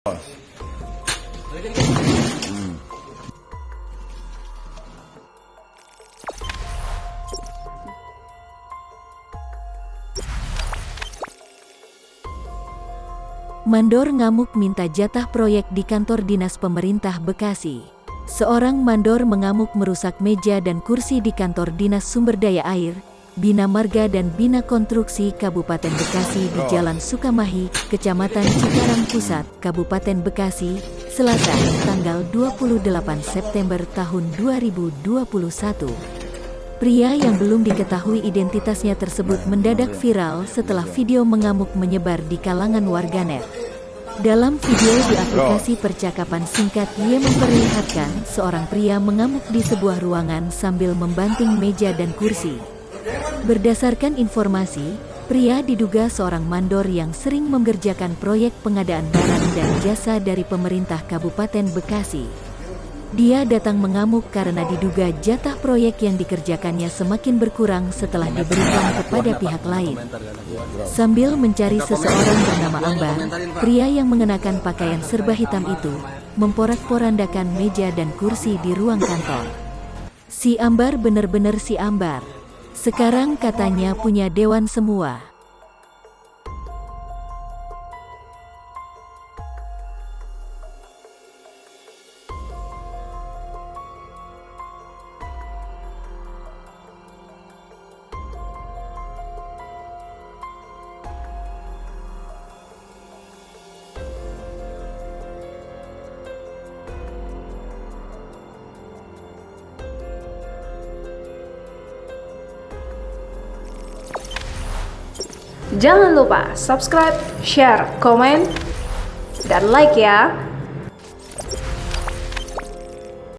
Mandor ngamuk minta jatah proyek di kantor dinas pemerintah Bekasi. Seorang mandor mengamuk merusak meja dan kursi di kantor dinas sumber daya air, Bina Marga dan Bina Konstruksi Kabupaten Bekasi di Jalan Sukamahi, Kecamatan Cikarang Pusat, Kabupaten Bekasi, Selasa, tanggal 28 September tahun 2021. Pria yang belum diketahui identitasnya tersebut mendadak viral setelah video mengamuk menyebar di kalangan warganet. Dalam video di aplikasi percakapan singkat, ia memperlihatkan seorang pria mengamuk di sebuah ruangan sambil membanting meja dan kursi. Berdasarkan informasi, pria diduga seorang mandor yang sering mengerjakan proyek pengadaan barang dan jasa dari pemerintah Kabupaten Bekasi. Dia datang mengamuk karena diduga jatah proyek yang dikerjakannya semakin berkurang setelah diberikan kepada pihak lain. Sambil mencari seseorang bernama Ambar, pria yang mengenakan pakaian serba hitam itu memporak-porandakan meja dan kursi di ruang kantor. Si Ambar benar-benar si Ambar. Sekarang katanya punya dewan semua. Jangan lupa subscribe, share, komen, dan like ya.